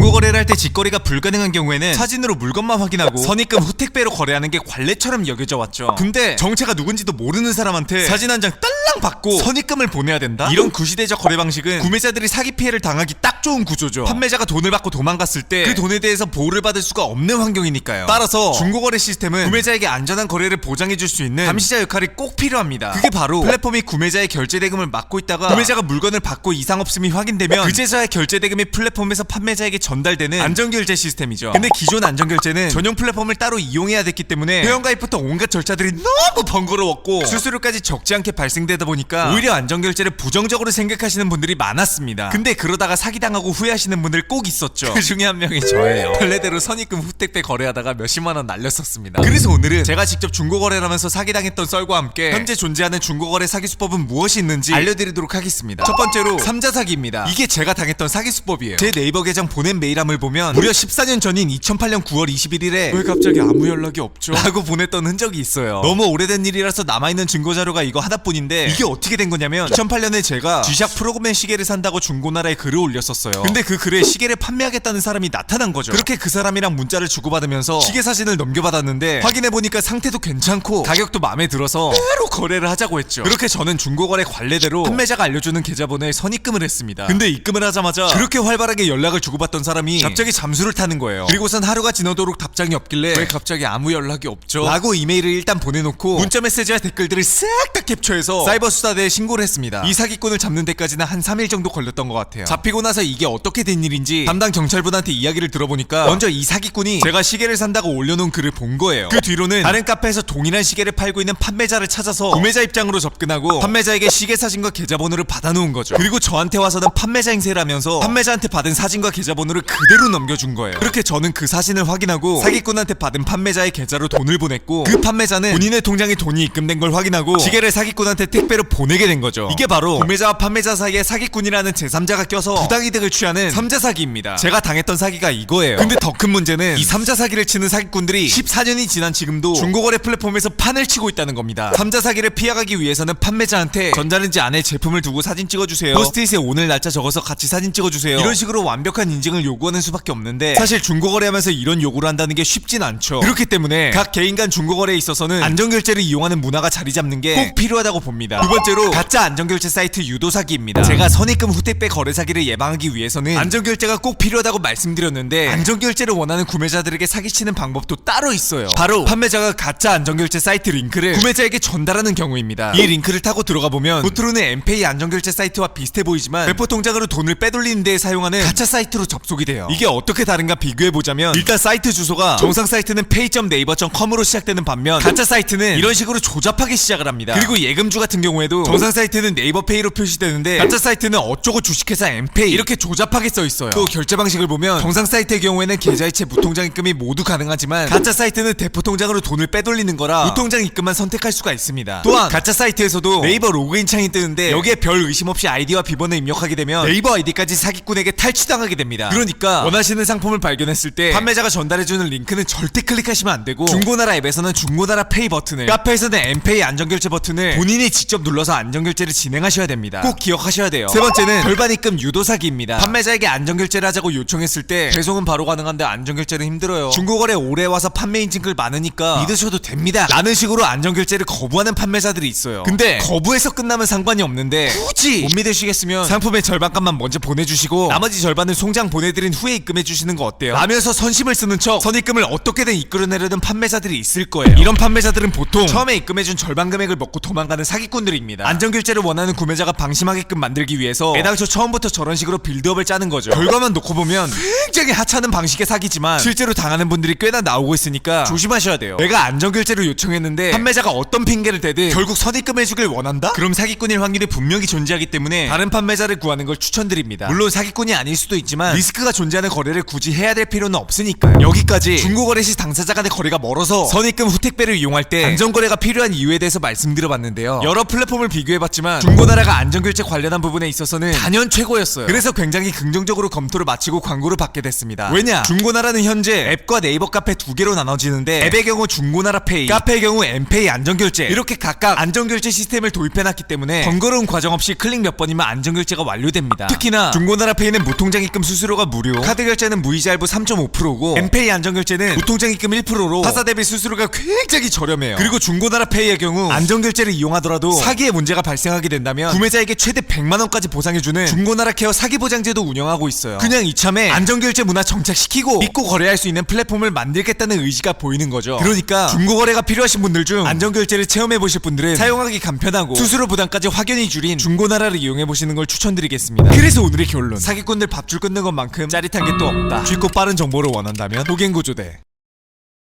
중고거래를 할 때 직거래가 불가능한 경우에는 사진으로 물건만 확인하고 선입금 후택배로 거래하는 게 관례처럼 여겨져 왔죠. 근데 정체가 누군지도 모르는 사람한테 사진 한 장 딸랑 받고 선입금을 보내야 된다? 이런 구시대적 거래 방식은 구매자들이 사기 피해를 당하기 딱 좋은 구조죠. 판매자가 돈을 받고 도망갔을 때 그 돈에 대해서 보호를 받을 수가 없는 환경이니까요. 따라서 중고거래 시스템은 구매자에게 안전한 거래를 보장해줄 수 있는 감시자 역할이 꼭 필요합니다. 그게 바로 플랫폼이 구매자의 결제 대금을 막고 있다가 구매자가 물건을 받고 이상 없음이 확인되면 그제서야 결제 대금이 플랫폼에서 판매자에게 전달되는 안전결제 시스템이죠. 근데 기존 안전결제는 전용 플랫폼을 따로 이용해야 됐기 때문에 회원가입부터 온갖 절차들이 너무 번거로웠고 수수료까지 적지 않게 발생되다 보니까 오히려 안전결제를 부정적으로 생각하시는 분들이 많았습니다. 근데 그러다가 사기당하고 후회하시는 분들 꼭 있었죠. 그 중에 한 명이 저예요. 원래대로 선입금 후택배 거래하다가 몇십만원 날렸었습니다. 그래서 오늘은 제가 직접 중고거래를 하면서 사기당했던 썰과 함께 현재 존재하는 중고거래 사기수법은 무엇이 있는지 알려드리도록 하겠습니다. 첫 번째로 3자 사기입니다. 이게 제가 당했던 사기수법이에요. 제 네이버 계정 보낸 메일함을 보면 무려 14년 전인 2008년 9월 21일에 왜 갑자기 아무 연락이 없죠? 라고 보냈던 흔적이 있어요. 너무 오래된 일이라서 남아있는 증거자료가 이거 하나뿐인데 이게 어떻게 된 거냐면 2008년에 제가 G샥 프로그램 시계를 산다고 중고나라에 글을 올렸었어요. 근데 그 글에 시계를 판매하겠다는 사람이 나타난 거죠. 그렇게 그 사람이랑 문자를 주고받으면서 시계 사진을 넘겨받았는데 확인해보니까 상태도 괜찮고 가격도 마음에 들어서 바로 거래를 하자고 했죠. 그렇게 저는 중고거래 관례대로 판매자가 알려주는 계좌번호에 선입금을 했습니다. 근데 입금을 하자마자 그렇게 활발하게 연락을 주고받던 사람이 갑자기 잠수를 타는 거예요. 그리고선 하루가 지나도록 답장이 없길래 왜 갑자기 아무 연락이 없죠? 라고 이메일을 일단 보내놓고 문자 메시지와 댓글들을 싹 다 캡처해서 사이버 수사대에 신고를 했습니다. 이 사기꾼을 잡는 데까지는 한 3일 정도 걸렸던 것 같아요. 잡히고 나서 이게 어떻게 된 일인지 담당 경찰분한테 이야기를 들어보니까 먼저 이 사기꾼이 제가 시계를 산다고 올려놓은 글을 본 거예요. 그 뒤로는 다른 카페에서 동일한 시계를 팔고 있는 판매자를 찾아서 구매자 입장으로 접근하고 판매자에게 시계 사진과 계좌번호를 받아놓은 거죠. 그리고 저한테 와서는 판매자 행세를 하면서 판매자한테 받은 사진과 계좌번호를 그대로 넘겨준 거예요. 그렇게 저는 그 사진을 확인하고 사기꾼한테 받은 판매자의 계좌로 돈을 보냈고 그 판매자는 본인의 통장에 돈이 입금된 걸 확인하고 시계를 사기꾼한테 택배로 보내게 된 거죠. 이게 바로 구매자와 판매자 사이에 사기꾼이라는 제3자가 껴서 부당이득을 취하는 3자 사기입니다. 제가 당했던 사기가 이거예요. 근데 더 큰 문제는 이 3자 사기를 치는 사기꾼들이 14년이 지난 지금도 중고거래 플랫폼에서 판을 치고 있다는 겁니다. 3자 사기를 피해가기 위해서는 판매자한테 전자레인지 안에 제품을 두고 사진 찍어주세요, 포스트잇에 오늘 날짜 적어서 같이 사진 찍어주세요, 이런 식으로 완벽한 인증을 요구하는 수밖에 없는데 사실 중고거래하면서 이런 요구를 한다는 게 쉽진 않죠. 그렇기 때문에 각 개인 간 중고거래에 있어서는 안전결제를 이용하는 문화가 자리 잡는 게 꼭 필요하다고 봅니다. 두 번째로 가짜 안전결제 사이트 유도 사기입니다. 제가 선입금 후택배 거래 사기를 예방하기 위해서는 안전결제가 꼭 필요하다고 말씀드렸는데 안전결제를 원하는 구매자들에게 사기치는 방법도 따로 있어요. 바로 판매자가 가짜 안전결제 사이트 링크를 구매자에게 전달하는 경우입니다. 이 링크를 타고 들어가 보면 겉으로는 엠페이 안전결제 사이트와 비슷해 보이지만 배포 통장으로 돈을 빼돌리는 데에 사용하는 가짜 사이트로 접속이 돼요. 이게 어떻게 다른가 비교해보자면 일단 사이트 주소가 정상 사이트는 pay.naver.com으로 시작되는 반면 가짜 사이트는 이런 식으로 조잡하게 시작을 합니다. 그리고 예금주 같은 경우에도 정상 사이트는 네이버페이로 표시되는데 가짜 사이트는 어쩌고 주식회사 엠페이 이렇게 조잡하게 써있어요. 또 결제 방식을 보면 정상 사이트의 경우에는 계좌이체 무통장 입금이 모두 가능하지만 가짜 사이트는 대포 통장으로 돈을 빼돌리는 거라 무통장 입금만 선택할 수가 있습니다. 또한 가짜 사이트에서도 네이버 로그인 창이 뜨는데 여기에 별 의심 없이 아이디와 비번을 입력하게 되면 네이버 아이디까지 사기꾼에게 탈취당하게 됩니다. 그러니까 원하시는 상품을 발견했을 때 판매자가 전달해주는 링크는 절대 클릭하시면 안 되고 중고나라 앱에서는 중고나라 페이 버튼을, 카페에서는 엠페이 안전결제 버튼을 본인이 직접 눌러서 안전결제를 진행하셔야 됩니다. 꼭 기억하셔야 돼요. 세 번째는 절반 입금 유도 사기입니다. 판매자에게 안전결제를 하자고 요청했을 때 배송은 바로 가능한데 안전결제는 힘들어요, 중고거래 오래 와서 판매 인증글 많으니까 믿으셔도 됩니다 라는 식으로 안전결제를 거부하는 판매자들이 있어요. 근데 거부해서 끝나면 상관이 없는데 굳이 못 믿으시겠으면 상품의 절반값만 먼저 보내주시고 나머지 절반을 송장 보내드린 후에 입금해주시는 거 어때요? 라면서 선심을 쓰는 척 선입금을 어떻게든 이끌어내려는 판매자들이 있을 거예요. 이런 판매자들은 보통 처음에 입금해준 절반 금액을 먹고 도망가는 사기꾼들입니다. 안전결제를 원하는 구매자가 방심하게끔 만들기 위해서 애당초 처음부터 저런 식으로 빌드업을 짜는 거죠. 결과만 놓고 보면 굉장히 하찮은 방식의 사기지만 실제로 당하는 분들이 꽤나 나오고 있으니까 조심하셔야 돼요. 내가 안전결제를 요청했는데 판매자가 어떤 핑계를 대든 결국 선입금 해주길 원한다? 그럼 사기꾼일 확률이 분명히 존재하기 때문에 다른 판매자를 구하는 걸 추천드립니다. 물론 사기꾼이 아닐 수도 있지만 리스크가 존재하는 거래를 굳이 해야 될 필요는 없으니까요. 여기까지 중고거래 시 당사자 간의 거래가 멀어서 선입금 후택배를 이용할 때 안전거래가 필요한 이유에 대해서 말씀드려봤는데요. 여러 플랫폼을 비교해봤지만 중고나라가 안전결제 관련한 부분에 있어서는 단연 최고였어요. 그래서 굉장히 긍정적으로 검토를 마치고 광고를 받게 됐습니다. 왜냐? 중고나라는 현재 앱과 네이버 카페 두 개로 나눠지는데 앱의 경우 중고나라 페이, 카페의 경우 엠페이 안전결제 이렇게 각각 안전결제 시스템을 도입해놨기 때문에 번거로운 과정 없이 클릭 몇 번이면 안전결제가 완료됩니다. 특히나 중고나라 페이는 무통장 입금 수수료가 무료, 카드 결제는 무이자 할부 3.5%고 엠페이 안전결제는 보통장입금 1%로 타사 대비 수수료가 굉장히 저렴해요. 그리고 중고나라페이의 경우 안전결제를 이용하더라도 사기의 문제가 발생하게 된다면 구매자에게 최대 100만원까지 보상해주는 중고나라 케어 사기보장제도 운영하고 있어요. 그냥 이참에 안전결제 문화 정착시키고 믿고 거래할 수 있는 플랫폼을 만들겠다는 의지가 보이는 거죠. 그러니까 중고거래가 필요하신 분들 중 안전결제를 체험해보실 분들은 사용하기 간편하고 수수료 부담까지 확연히 줄인 중고나라를 이용해보시는 걸 추천드리겠습니다. 그래서 오늘의 결론, 사기꾼들 밥줄 끊는 것만큼 짜릿한 게 또 없다. 쉽고 빠른 정보를 원한다면 호갱구조대